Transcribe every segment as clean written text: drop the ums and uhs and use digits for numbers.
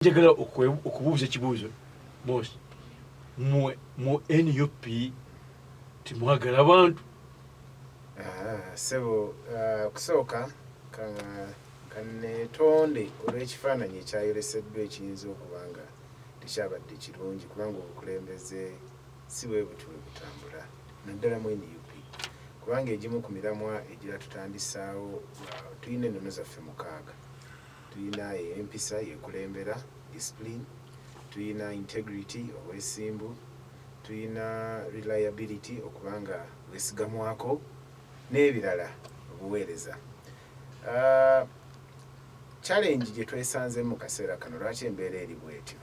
njagala okubuuza ekibuuzo bosi mu NUP timwagala abantu sebo kusooka kanetonde olw'ekifaananyi ekyayoleseddwa ekiyinza okubanga tekyabadde kirungi kubanga obukulembeze si bwe buti bwe butambula naddala mu NUP kubanga egimu ku miramwa egira tutandisaawo tulina ennono zaffe 6 tulina empisa yekulembera discipline, tulina integrity obwesimbu, tulina reliability okubanga wesigamwako n'ebirala obuweereza. Challenge gye twesanze mu kaseera kano lwaki embeera eri bwetyo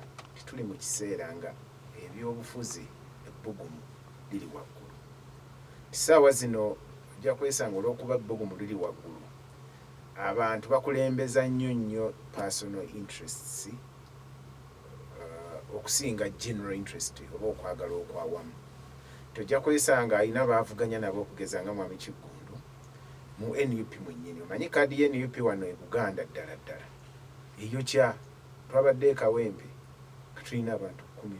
tuli mu kiseera nga ebyobufuzi ebbugumu liri waggulu. Ssaawa zino ojja kwesanga olw'okuba ebbugumu liri waggulu abantu bakulembeza nnyo personal interests okusinga general interest oba okwagala okwawamu. Tojja kwesanga alina baavuganya nabo okugeza nga Mwami Kiggundu mu NUP mwennyini. Omanyi kaadi ya NUP wano e Buganda ddala eyokya twabadde Kawempe katulina abantu 11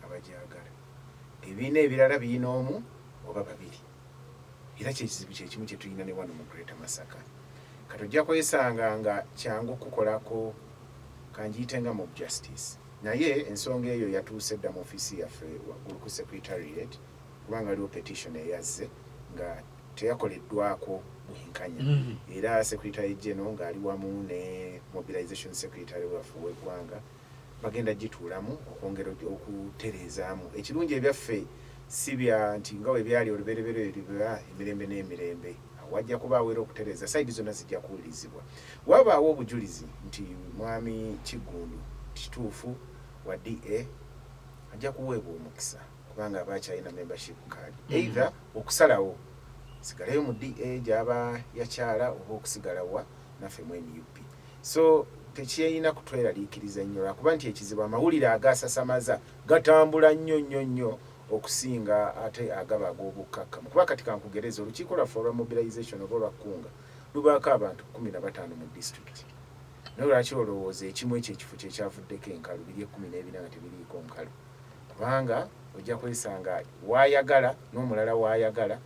abagyagala. Ebiina ebirala birina omu oba babiri. Era kyekizibu kyekimu kye tulina ne wano mu Greater Masaka. Katojja kwesanga nga kyangu kukolako kanjiyite mob justice. Naye ensonga eyo yatuuse dda mu ofiisi yaffe waggulu ku secretariat kubanga aliwo petition eyazze nga teyakoleddwako bwenkanya. Era secretary general ng'ali wamu ne mobilization secretary waffe w'eggwanga bagenda gituulamu okwongera okutereezaamu. Ekirungi ebyaffe si bya nti nga we byali olubereberye biba emirembe n'emirembe. Wajja kubaawo era okutereeza sayidi zonna zijja kuwulizibwa. Wabaawo obujulizi nti Mwami Kiggundu kituufu wa DA ajja kuweebwa omukisa kubanga aba akyalina membership card. Either okusalawo sigalayo mu DA gy'aba yakyala oba okusigalawa naffe mu NUP. So tekyeyina kutweraliikiriza nnyo lwakuba nti ekizibu amawulire agasasamaza gatambula nnyo okusinga ate agaba ag'obukkakkamu. Kuba kati kankugereza olukiiko lwaffe olwa mobilization oba olwakkunga lubaako abantu 15 mu district. Naye lwaki olowooza ekimu ekyo ekifo kye kyavuddeko enkalu biri 12 nga tebiriiko nkalu? Kubanga ojja kwesanga waayagala n'omulala waayagala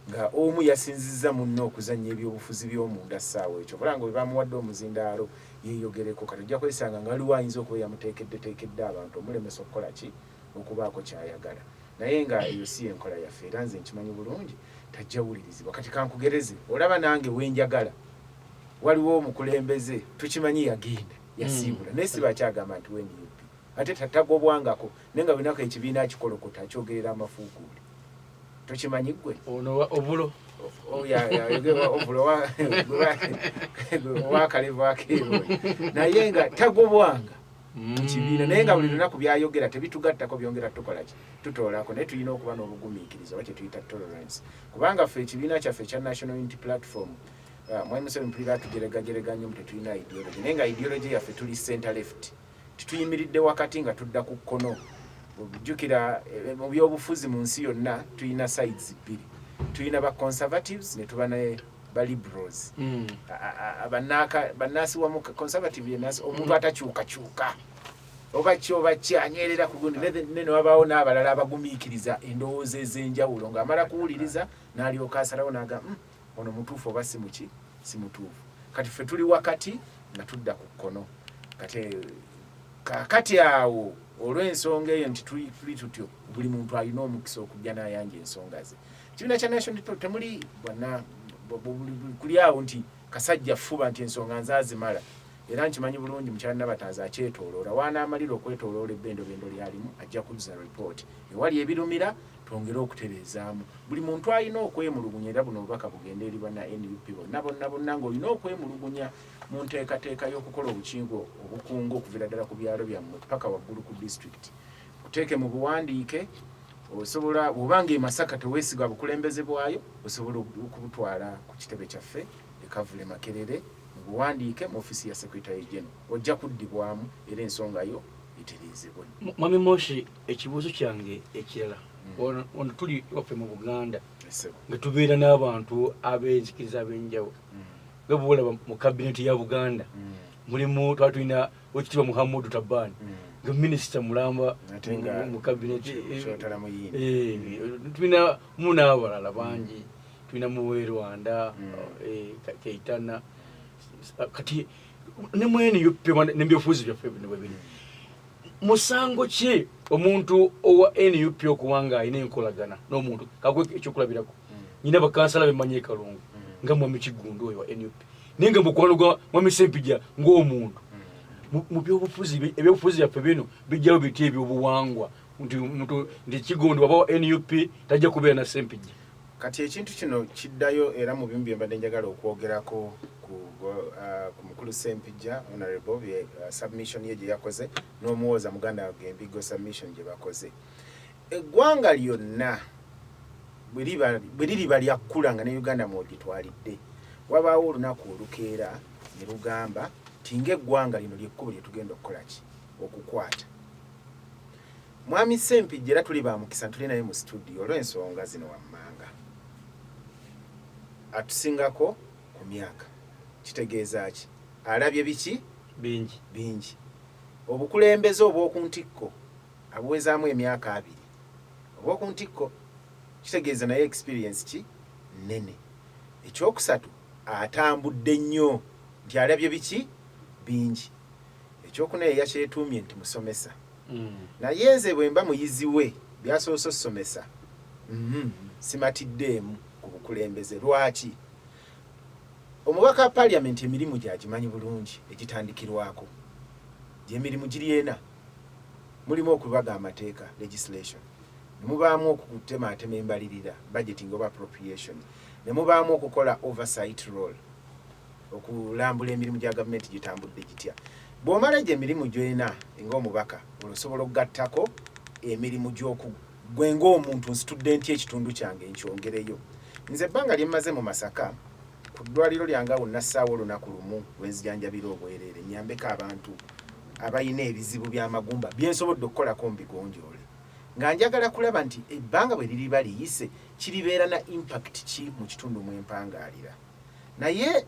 nga omu yasinzizza munno okuzannya ebyobufuzi by'omunda ssaawa ekyo bulanga bwe bamuwadde omuzindaalo yeeyogereko. Kati ojja kwesanga nga aliwo ayinza okuba yamuteekedde abantu omulemesa okukola ki okubaako kyayagala. Naye nga eyo si enkola yaffe era nze nkimanyi bulungi tajja wulirizibwa. Kati kankugereze olaba nange wenjagala waliwo omukulembeze tukimanyi yagenda yasiibula naye si bakyagamba nti NUP ate tatagobwangako naye nga binako ekibiina akikolokota akyogerera amafuukuuli tokimanyi ggwe ono obulo obulo wakalevu akeero naye nga tagobwanga kibiina naye nga buli lunaku byayogera tebitugattako byongera tukola ki tutoolako naye tulina okuba n'obugumiikiriza oba kyetuyita tolerance kubanga ffe ekibiina kyaffe ekya National Unity Platform Mwami Museveni mpulira tugereganya nnyo tetulina ideology naye nga ideology yaffe tuli center left tutuyimiridde wakati nga tudda ku kkono. Ojjukira mu byobufuzi mu nsi yonna tulina sides bbiri, tulina ba conservatives ne tuba ne ba liberals. Bannansi wamu conservative yenasi omuntu atakyukakyuka oba kyanyerera ku gundi ne wabaawo n'abalala abagumiikiriza endowooza ez'enjawulo ng'amala kuwuliriza n'alyoka asalawo n'aga ono mutuufu oba si mutuufu. Kati ffe tuli wakati nga tudda ku kkono. Kati awo olw'ensonga eyo nti tuli tutyo buli muntu alina omukisa okujja n'ayanja ensonga ze. Ekibiina kya National Unity temuli kuli awo nti kasajja fuba nti ensonga nzaazimala. Era nkimanyi bulungi mukyala Nabatanzi akyetooloola waanaamalira okwetooloola ebbendo lyalimu ajja kuzza report ewali ebirumira twongere okutereezaamu. Buli muntu alina okwemulugunya era buno obubaka bugenda eri bana NUP bonna ng'olina okwemulugunya mu nteekateeka y'okukola obukungu okuviira ddala ku byalo byammwe paka waggulu ku district. Kuteeke mu buwandiike osobola bw'obanga e Masaka teweesiga bukulembeze bwayo osobola okubutwala ku kitebe kyaffe e Kavule Makerere mu buwandiike mu ofiisi ya Secretary General ojja kuddibwamu era ensonga yo etereezebwe. Mwami Moshi ekibuuzo kyange ekirala ono tuli waffe mu Buganda nga tubeera n'abantu ab'enzikiriza ab'enjawulo nga bw'olaba mu kabineti ya Buganda mulimu twatulina wekitiibwa Muhammadu Tabbani nga minisita mulamba mu cabinet tulina munaabalala bangi tulina muwe Rwanda Keitana kati ne mwene yuppe n'ebyobufuzi byaffe bino musango ki omuntu owa NUP okuwanga ayina enkolagana n'omuntu kakwe ekyokulabirako nyina bakansala bemanye Kalungu nga Mwami Kiggundu oyo wa NUP ninga mukwano gwa Mwami Ssempijja ng'omuntu mu byobufuzi ebyobufuzi byaffe bino bijjawo biti ebyobuwangwa nti Kiggundu waba wa NUP tajja kubeera na Ssempijja. Kati ekintu kino kiddayo era mu bimu bye mbadde njagala okwogerako ku mukulu Ssempijja honorable bye submission ye gye yakoze n'omuwoza muganda wange Embigo submission gye bakoze. Eggwanga lyonna bwe liriba lyakkula nga ne Uganda mwogitwalidde wabaawo olunaku olukeera ne lugamba ti ng'eggwanga lino lyekkubo lye tugenda okukola ki okukwata. Mwami Ssempijja era tuli ba mukisa tuli naye mu studio olw'ensonga zino wammanga atusingako ku myaka kitegeeza ki alabye biki bingi obukulembeze obw'oku ntikko abuwezaamu emyaka 2 obw'oku ntikko kitegeeza naye experience ki nnene. Ekyokusatu atambudde nnyo nti alabye biki bingi. Ekyokuna yakyetuumye nti musomesa naye nze bwe mba muyizi we byasoose osomesa simatiddeemu ku bukulembeze. Lwaki? Omubaka wa Parliament emirimu gyagimanyi bulungi egitandikirwako gy'emirimu giri ena. Mulimu okubaga amateeka legislation, ne mubaamu okutemaatema embalirira budgeting oba appropriation, ne mubaamu okukola oversight role okulambula emirimu gya gavumenti gitambudde gitya. Bw'omala gye emirimu gy'ena ng'omubaka osobola okugattako emirimu gwe ng'omuntu student y'ekitundu kyange nkyongereyo. Nze ebbanga lye mmaze mu Masaka ku ddwaliro lyange awo nassaawo olunaku lumu lwenzijanjabira obwereere nyambeko abantu abayina ebizibu by'amagumba bye nsobodde okukolako mu bigonjoole nga njagala kulaba nti ebbanga bwe liriba liyise kiribeera na impact ki mu kitundu mwe mpangaalira. Naye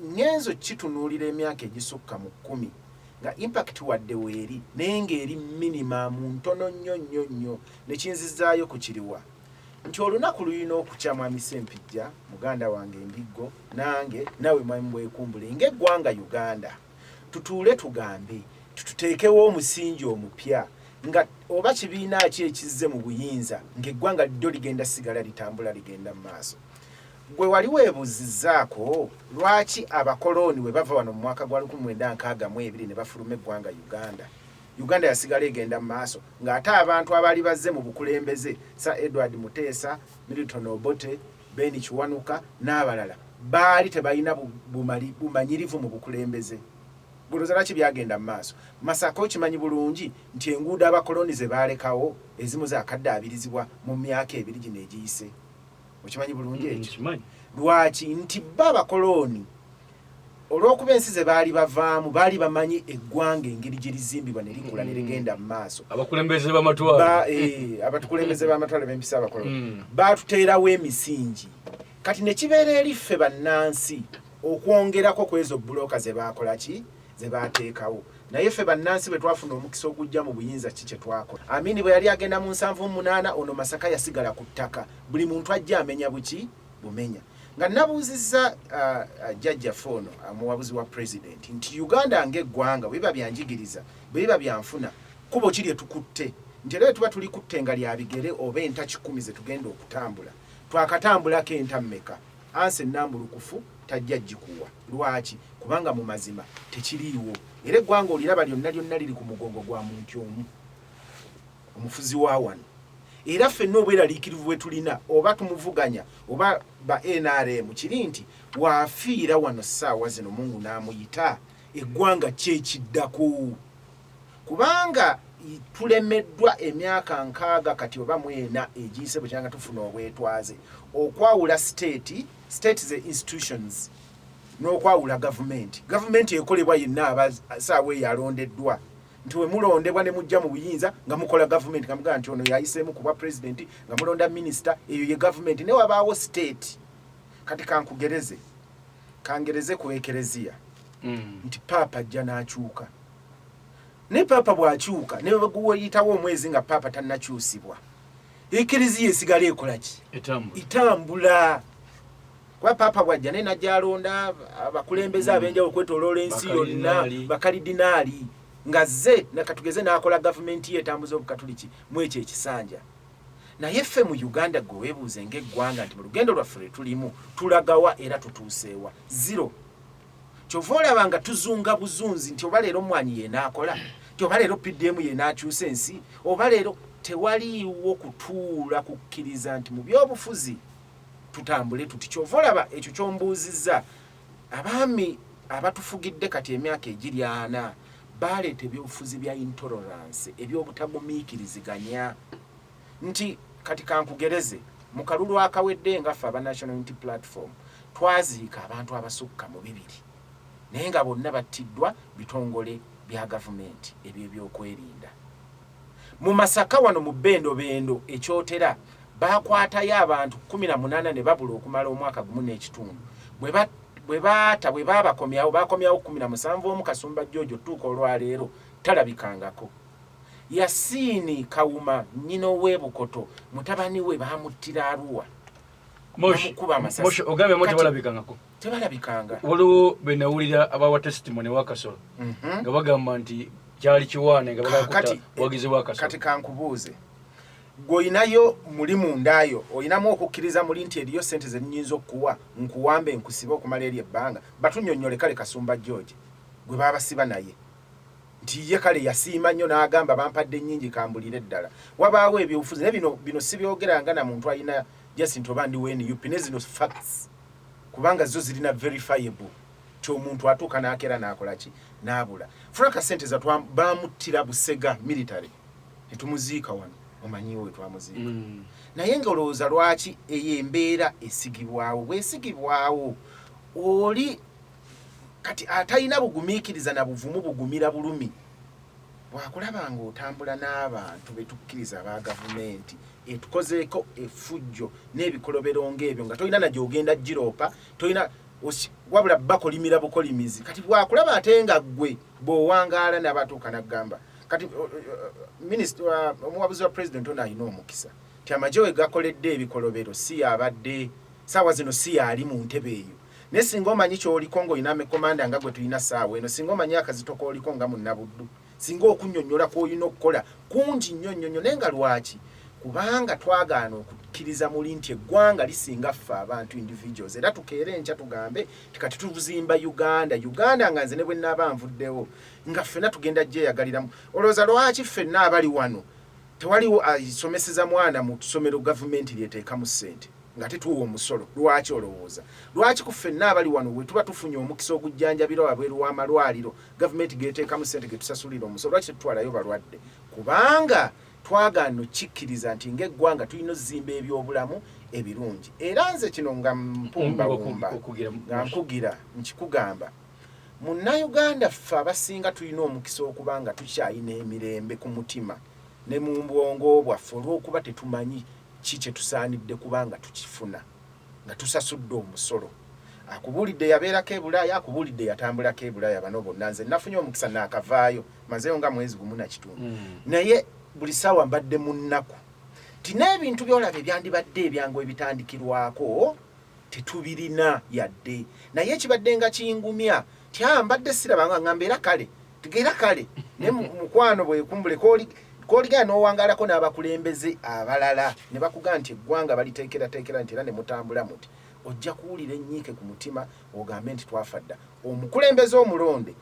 ngenzo kitunuulira emyaka egisukka mu 10 nga impact wadde weeri naye ng'eri minimamu ntono nnyo ne kinzizaayo ku kiriwa nti olunaku lulina okukya Mwami Ssempijja muganda wange Embigo nange nawe Mwami Bwekumbule ng'eggwanga Uganda tutuule tugambe tuteekewo omusingi omupya nga oba kibiina ki ekizze mu buyinza ng'eggwanga lyo ligenda sigala litambula ligenda mu maaso. Gwe wali weebuuzizzaako lwaki abakoloni we bava wano mu mwaka gwa 1962 ne bafuluma eggwanga Uganda yasigala egenda mu maaso ng'ate abantu abaali bazze mu bukulembeze Sir Edward Muteesa, Milton Obote, Ben Kiwanuka n'abalala baali tebalina bumanyirivu mu bukulembeze. Buloza laki byagenda mu maaso. Masaka okimanyi bulungi nti enguudo abakoloni ze baalekawo ezimu zaakaddaabilizibwa mu myaka 2 gino egiyise. Okimanyi bulungi ekyo. Lwaki? Nti abakoloni olw'okuba ensi ze baali bavaamu baali bamanyi eggwanga engeri gye lizimbibwa ne likula ne ligenda mu maaso. Abakulembeze b'amatwale abatukulembeze b'amatwale b'empisa abakoloni baatuteerawo emisingi. Kati ne kibeera eri ffe bannansi okwongerako ku ezo bbulooka ze baakola ki ze baateekawo. Naye ffe bannansi bwe twafuna omukisa ogujja mu buyinza ki kye twakola. Amini bwe yali agenda mu 78 ono Masaka yasigala ku ttaka buli muntu ajja amenya buki bumenya. Nga nabuuzizza Jjajja Fono omuwabuzi wa president nti Uganda ng'eggwanga bwe biba byanjigiriza bwe biba byanfuna kubo kiri etukutte nti era tuba tuli kutte nga lya bigere oba enta 10 ze tugenda okutambula twakatambulako enta mmeka anse nnambulukufu tajja gikuwa. Lwaki? Kubanga mu mazima tekiriiwo era eggwanga oliraba lyonna liri ku mugongo gwa muntu omu omufuzi wa wano. Era ffenna obweraliikirivu bwe tulina oba tumuvuganya oba ba NRM kiri nti waafiira wano ssaawa zino Mungu n'amuyita eggwanga kyekiddako kubanga tulemeddwa emyaka 6 kati oba 4 egiyise bwe kyanga tufuna obwetwaze okwawula state ze institutions n'okwawula gavumenti ekolebwa yenna abasaawa eyo alondeddwa nti we mulondebwa ne mujja mu buyinza nga mukola gavumenti nga mugamba nti ono yayiseemu kuba president nga mulonda minisita eyo ye gavumenti ne wabaawo state. Kati kangereze ku ekereziya nti papa ajja n'akyuka ne papa bw'akyuka ne yitawo omwezi nga papa tannakyusibwa ekiriziya esigala ekola ki itambula kwa papa bw'ajja ne najjalonda abakulembeze ab'enjawulo okwetooloola ensi yonna bakaridinaali nga ze nakatugeze n'akola gavumenti ye etambuza obukatuliki mu ekyo ekisanja naye ffe mu Uganda gwe weebuuze ng'eggwanga nti mu lugendo lwaffe lwe tulimu tulagawa era tutuuseewa zero kyova olaba nga tuzunga buzunzi nti oba leero omwanyi ye n'akola nti oba leero PDM ye n'akyusa ensi oba leero tewaliiwo kutuula kukkiriza nti mu byobufuzi tutambule tuti kyova olaba ekyo kyombuuzizza abaami abatufugidde kati emyaka egiri 4 baleeta ebyobufuzi bya intolerance ebyobutagumiikiriziganya nti kati kankugereze mu kalulu akawedde nga ffe aba National Unity Platform twaziika abantu abasukka mu 2 naye nga bonna battiddwa bitongole bya gavumenti ebyokwerinda mu Masaka wano mu Bendo ekyotera bakwatayo abantu 18 ne babula okumala omwaka gumu n'ekitundu bwe babakomyawo 17 omu Kasumba Jojo tuuka olwaleero talabikangako Yasini Kawuma nnyina ow'ebukoto mutabani we bamuttira Arua Moshi ogambe mo tebalabikangako tebalabikanga waliwo benawulira abawa testimony wa Kasolo nga bagamba nti kyali kiwaane nga bagakuta wagizi wa Kasolo kati kankubuuze goyinayo muli mundayo oyinamu okukkiriza muli nti eriyo sente ze nnyinza okuwa nkuwambe nkusibe okumala eri ebbanga batunyonnyole kale Kasumba George gwe babasiba naye nti ye kale yasiima nnyo n'agamba bampadde nnyingi kambulire ddala wabaawo ebyobufuzi naye bino si byogeranga na muntu ayina Jacinto Bandi NUP ne zino facts kubanga zo zirina verifiable ky'omuntu atuuka n'akera n'akola ki n'abula Frank sente za bamuttira Busega military netumuziika wano omanyiwo we twamuziika naye nga olowooza lwaki ey'embeera esigibwawo bwesigibwawo oli kati atayina bugumiikiriza na buvumu bugumira bulumi bwakulaba ng'otambula n'abantu betukkiriza aba gavumenti etukozeeko effujjo n'ebikolobero ng'ebyo nga tolina na gy'ogenda giropa tolina wabula bakolimira bukolimizi kati bwakulaba ate nga ggwe bw'owangaala n'abatuuka n'agamba kati omuwabuzi wa president ono alina omukisa ti amagye we gakoledde ebikolobero si yabadde saawa zino si yali mu ntebe eyo naye singa omanyi ky'oliko ng'olina amekomanda nga gwe tulina saawa eno singa omanyi akazitoka oliko nga munnabuddu singa okunnyonnyola kw'olina okukola kungi nnyo naye nga lwaki kubanga twagaana okukkiriza muli nti eggwanga lisinga ffe abantu individuals era tukeere enkya tugambe tikati tuzimba Uganda nga nze ne bwe nnaaba nvuddewo nga ffenna tugenda gyeyagaliramu olowooza lwaki ffenna abali wano tewaliwo asomeseza mwana mu ssomero gavumenti lyeteekamu ssente nga tetuwa omusolo lwaki olowooza lwaki ku ffenna abali wano bwe tuba tufunye omukisa ogujjanjabira wabweru w'amalwaliro gavumenti geteekamu ssente getusasulira omusolo lwaki tetutwalayo balwadde kubanga twagaana okikkiriza nti ng'eggwanga tulina ozimba ebyobulamu ebirungi era nze kino nga mpumbawumba nga nkugira nkikugamba munnayuganda ffe abasinga tulina omukisa okuba nga tukyayina emirembe ku mutima ne mu bwongo bwaffe olw'okuba tetumanyi ki kye tusaanidde kubanga tukifuna nga tusasudde omusolo akubuulidde yabeerako e Bulaaya akubuulidde yatambulako e Bulaaya bano bonna nze nafunye omukisa naakavaayo mazeeyo nga mwezi gumu na kitundu naye buli ssaawa mbadde mu nnaku ti n'ebintu byolaba ebyandibadde ebyangu ebitandikirwako tetubirina yadde naye ekibadde nga kingumya ti mbadde siraba nga mbeera kale tugeera kale naye mukwano bwekumbule k'oligana n'owangaalako n'abakulembeze abalala ne bakugamba nti eggwanga baliteekerateekera nti era ne mutambula muti ojja kuwulira ennyiike ku mutima ogambe nti twafa dda omukulembeze omulonde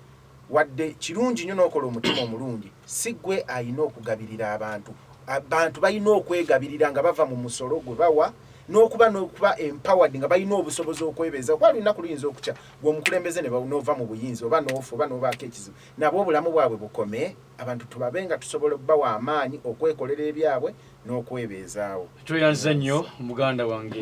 wadde kirungi nnyo n'okola omutima omulungi si gwe ayina okugabirira abantu balina okwegabirira nga bava mu musolo gwe bawa n'okuba empowered nga balina obusobozi okwebeeza kuba lunaku luyinza okukya gwe omukulembeze n'ova mu buyinza oba n'ofa oba n'obaako ekizibu nabo obulamu bwabwe bukome abantu tubabe nga tusobola okubawa amaanyi okwekolera ebyabwe n'okwebeezaawo tweyanze nnyo muganda wange